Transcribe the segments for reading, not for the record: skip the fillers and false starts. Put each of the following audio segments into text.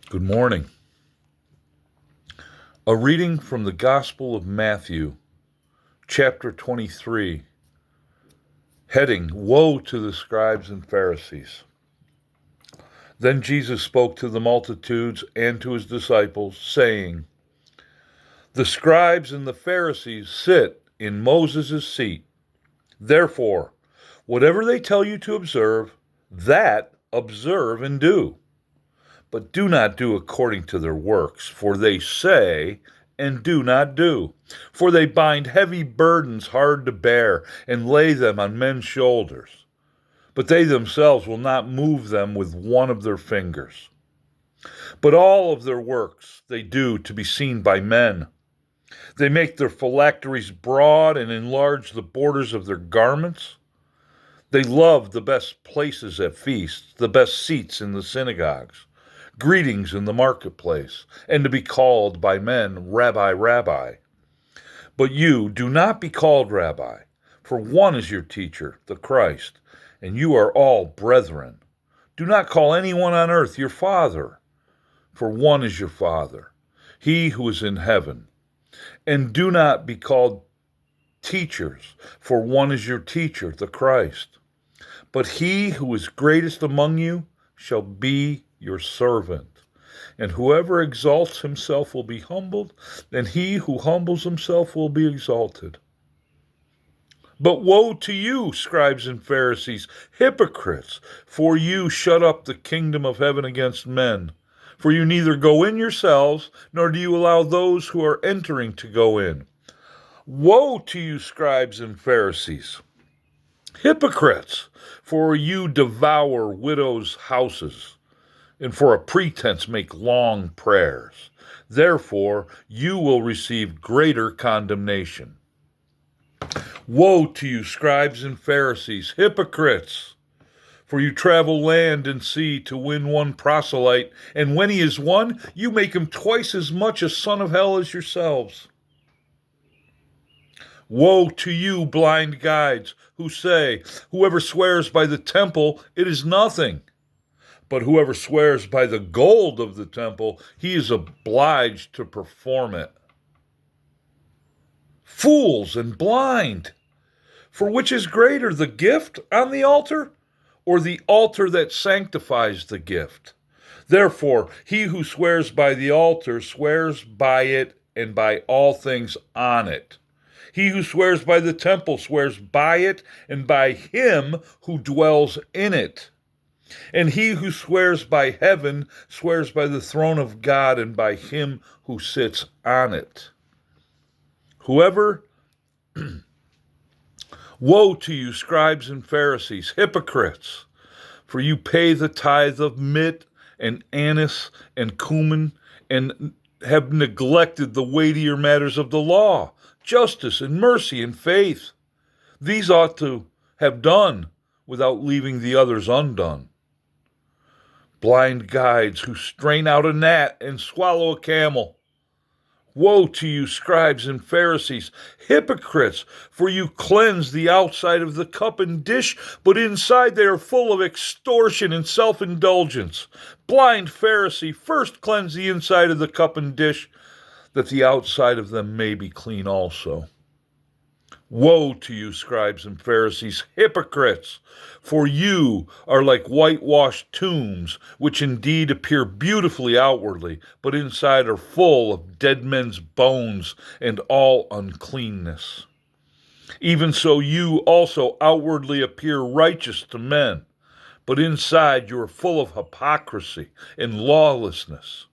Good morning. A reading from the Gospel of Matthew, chapter 23, heading, Woe to the Scribes and Pharisees. Then Jesus spoke to the multitudes and to his disciples, saying, The scribes and the Pharisees sit in Moses' seat. Therefore, whatever they tell you to observe, that observe and do. But do not do according to their works, for they say and do not do. For they bind heavy burdens hard to bear and lay them on men's shoulders, but they themselves will not move them with one of their fingers. But all of their works they do to be seen by men. They make their phylacteries broad and enlarge the borders of their garments. They love the best places at feasts, the best seats in the synagogues, greetings in the marketplace, and to be called by men, Rabbi, Rabbi. But you do not be called Rabbi, for one is your teacher, the Christ, and you are all brethren. Do not call anyone on earth your father, for one is your Father, he who is in heaven. And do not be called teachers, for one is your teacher, the Christ. But he who is greatest among you shall be your servant. And whoever exalts himself will be humbled, and he who humbles himself will be exalted. But woe to you, scribes and Pharisees, hypocrites, for you shut up the kingdom of heaven against men. For you neither go in yourselves, nor do you allow those who are entering to go in. Woe to you, scribes and Pharisees, hypocrites, for you devour widows' houses, and for a pretense make long prayers. Therefore, you will receive greater condemnation. Woe to you, scribes and Pharisees, hypocrites! For you travel land and sea to win one proselyte, and when he is won, you make him twice as much a son of hell as yourselves. Woe to you, blind guides, who say, Whoever swears by the temple, it is nothing. But whoever swears by the gold of the temple, he is obliged to perform it. Fools and blind! For which is greater, the gift on the altar, or the altar that sanctifies the gift? Therefore, he who swears by the altar swears by it and by all things on it. He who swears by the temple swears by it and by him who dwells in it. And he who swears by heaven swears by the throne of God and by him who sits on it. Woe to you, scribes and Pharisees, hypocrites! For you pay the tithe of mint and anise and cumin, and have neglected the weightier matters of the law, justice and mercy and faith. These ought to have done without leaving the others undone. Blind guides who strain out a gnat and swallow a camel. Woe to you, scribes and Pharisees, hypocrites, for you cleanse the outside of the cup and dish, but inside they are full of extortion and self-indulgence. Blind Pharisee, first cleanse the inside of the cup and dish, that the outside of them may be clean also. Woe to you, scribes and Pharisees, hypocrites! For you are like whitewashed tombs, which indeed appear beautifully outwardly, but inside are full of dead men's bones and all uncleanness. Even so you also outwardly appear righteous to men, but inside you are full of hypocrisy and lawlessness.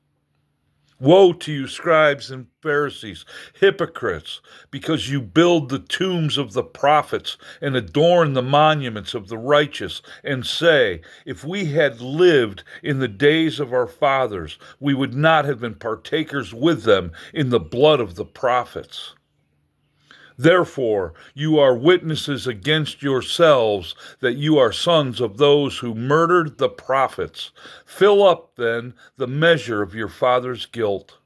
Woe to you, scribes and Pharisees, hypocrites, because you build the tombs of the prophets and adorn the monuments of the righteous, and say, If we had lived in the days of our fathers, we would not have been partakers with them in the blood of the prophets. Therefore, you are witnesses against yourselves that you are sons of those who murdered the prophets. Fill up, then, the measure of your father's guilt.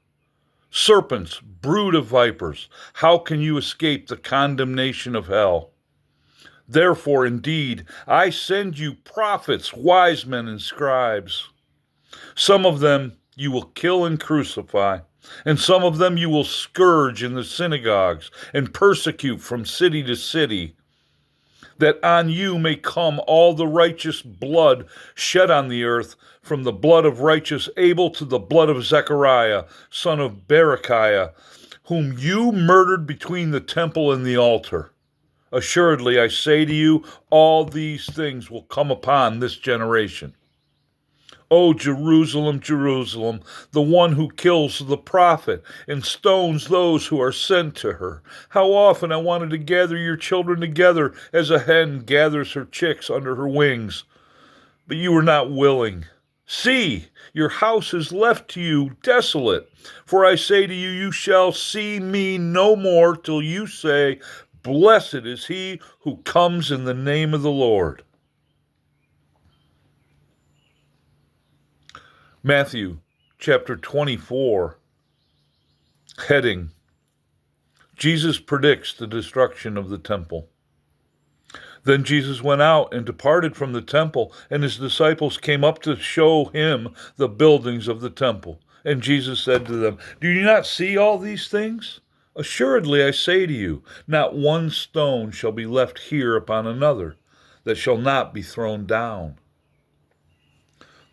Serpents, brood of vipers, how can you escape the condemnation of hell? Therefore, indeed, I send you prophets, wise men, and scribes. Some of them you will kill and crucify, and some of them you will scourge in the synagogues and persecute from city to city, that on you may come all the righteous blood shed on the earth, from the blood of righteous Abel to the blood of Zechariah, son of Berechiah, whom you murdered between the temple and the altar. Assuredly, I say to you, all these things will come upon this generation. O Jerusalem, Jerusalem, the one who kills the prophet and stones those who are sent to her. How often I wanted to gather your children together as a hen gathers her chicks under her wings, but you were not willing. See, your house is left to you desolate. For I say to you, you shall see me no more till you say, Blessed is he who comes in the name of the Lord. Matthew chapter 24, heading, Jesus predicts the destruction of the temple. Then Jesus went out and departed from the temple, and his disciples came up to show him the buildings of the temple. And Jesus said to them, Do you not see all these things? Assuredly, I say to you, not one stone shall be left here upon another that shall not be thrown down.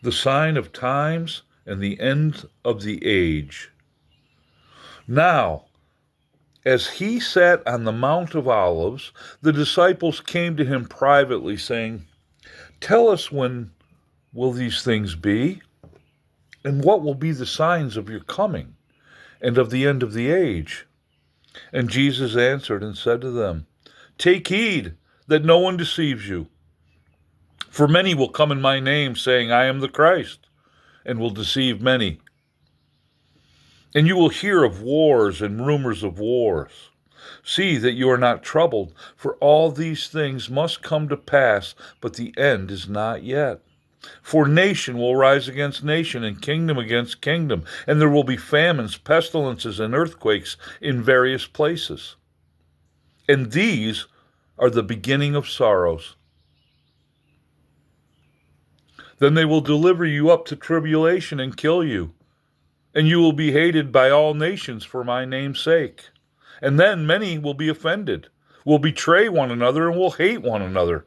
The sign of times and the end of the age. Now, as he sat on the Mount of Olives, the disciples came to him privately, saying, Tell us, when will these things be? And what will be the signs of your coming and of the end of the age? And Jesus answered and said to them, Take heed that no one deceives you. For many will come in my name, saying, I am the Christ, and will deceive many. And you will hear of wars and rumors of wars. See that you are not troubled, for all these things must come to pass, but the end is not yet. For nation will rise against nation, and kingdom against kingdom, and there will be famines, pestilences, and earthquakes in various places. And these are the beginning of sorrows. Then they will deliver you up to tribulation and kill you, and you will be hated by all nations for my name's sake. And then many will be offended, will betray one another, and will hate one another.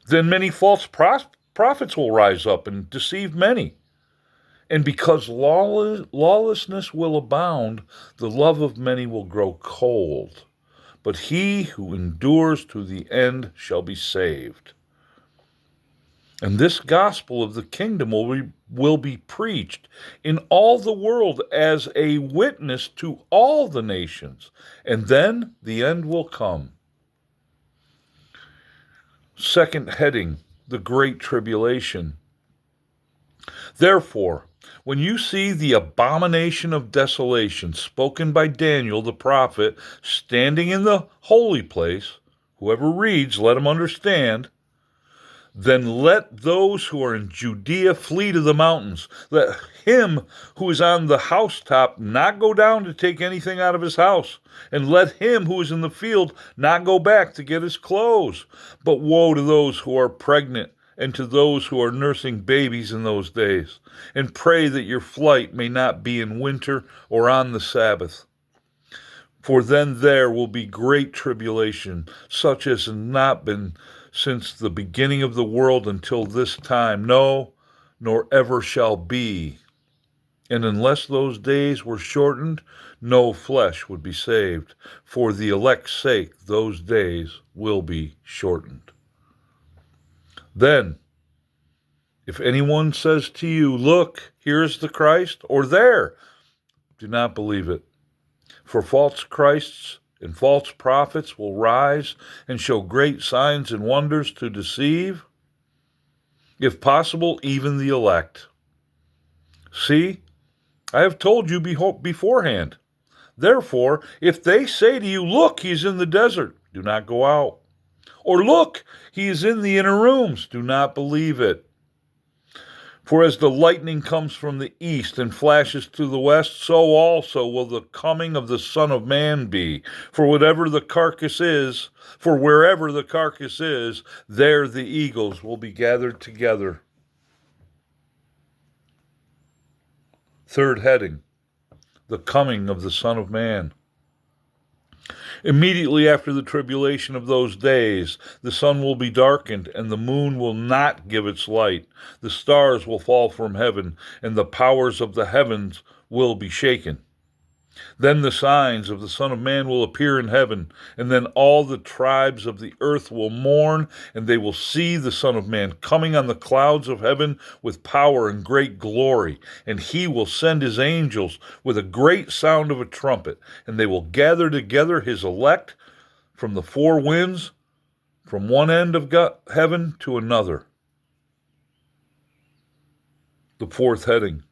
Then many false prophets will rise up and deceive many. And because lawlessness will abound, the love of many will grow cold. But he who endures to the end shall be saved. And this gospel of the kingdom will be preached in all the world as a witness to all the nations, and then the end will come. Second heading, the Great Tribulation. Therefore, when you see the abomination of desolation spoken by Daniel the prophet standing in the holy place, whoever reads, let him understand. Then let those who are in Judea flee to the mountains. Let him who is on the housetop not go down to take anything out of his house. And let him who is in the field not go back to get his clothes. But woe to those who are pregnant and to those who are nursing babies in those days. And pray that your flight may not be in winter or on the Sabbath. For then there will be great tribulation, such as has not been since the beginning of the world until this time, no, nor ever shall be. And unless those days were shortened, no flesh would be saved. For the elect's sake, those days will be shortened. Then, if anyone says to you, Look, here is the Christ, or there, do not believe it. For false Christs and false prophets will rise and show great signs and wonders to deceive, if possible, even the elect. See, I have told you beforehand. Therefore, if they say to you, Look, he is in the desert, do not go out. Or look, he is in the inner rooms, do not believe it. For as the lightning comes from the east and flashes to the west, so also will the coming of the Son of Man be. For wherever the carcass is, there the eagles will be gathered together. Third heading, the coming of the Son of Man. Immediately after the tribulation of those days, the sun will be darkened, and the moon will not give its light. The stars will fall from heaven, and the powers of the heavens will be shaken. Then the signs of the Son of Man will appear in heaven, and then all the tribes of the earth will mourn, and they will see the Son of Man coming on the clouds of heaven with power and great glory. And he will send his angels with a great sound of a trumpet, and they will gather together his elect from the four winds, from one end of heaven to another. The fourth heading,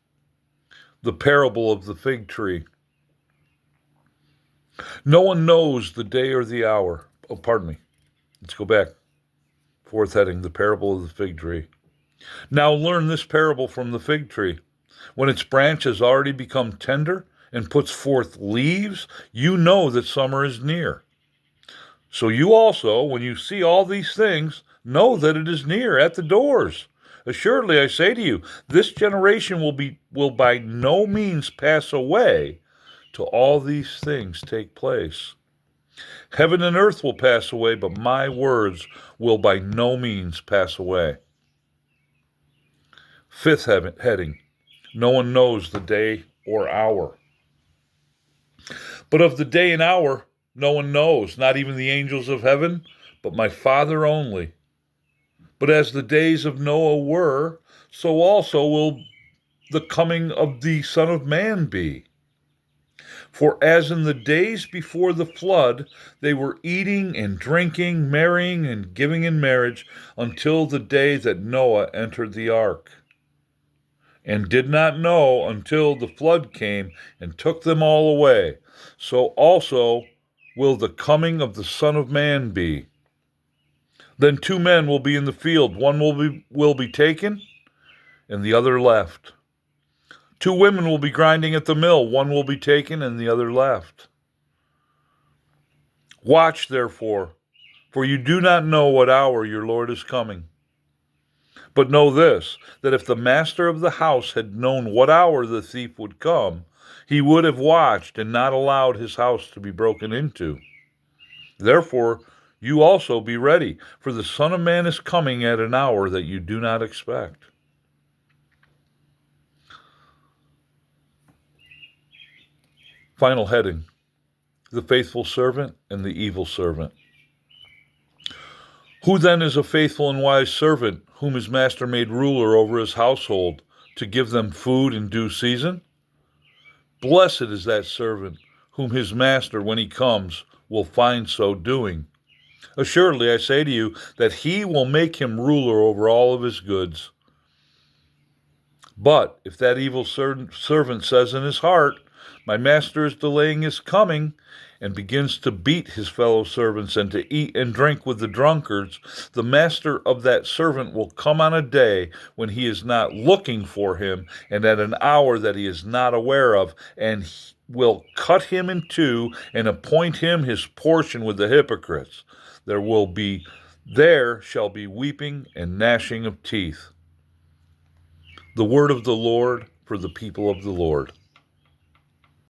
the parable of the fig tree. No one knows the day or the hour. Oh, pardon me. Let's go back. Fourth heading, the parable of the fig tree. Now learn this parable from the fig tree. When its branch has already become tender and puts forth leaves, you know that summer is near. So you also, when you see all these things, know that it is near at the doors. Assuredly, I say to you, this generation will by no means pass away till all these things take place. Heaven and earth will pass away, but my words will by no means pass away. Fifth heading, no one knows the day or hour. But of the day and hour, no one knows, not even the angels of heaven, but my Father only. But as the days of Noah were, so also will the coming of the Son of Man be. For as in the days before the flood, they were eating and drinking, marrying and giving in marriage, until the day that Noah entered the ark, and did not know until the flood came and took them all away, so also will the coming of the Son of Man be. Then two men will be in the field, one will be taken, and the other left. Two women will be grinding at the mill, one will be taken and the other left. Watch, therefore, for you do not know what hour your Lord is coming. But know this, that if the master of the house had known what hour the thief would come, he would have watched and not allowed his house to be broken into. Therefore, you also be ready, for the Son of Man is coming at an hour that you do not expect. Final heading, the faithful servant and the evil servant. Who then is a faithful and wise servant, whom his master made ruler over his household, to give them food in due season? Blessed is that servant, whom his master, when he comes, will find so doing. Assuredly, I say to you, that he will make him ruler over all of his goods. But if that evil servant says in his heart, my master is delaying his coming, and begins to beat his fellow servants and to eat and drink with the drunkards, the master of that servant will come on a day when he is not looking for him, and at an hour that he is not aware of, and will cut him in two and appoint him his portion with the hypocrites. There shall be weeping and gnashing of teeth. The word of the Lord for the people of the Lord.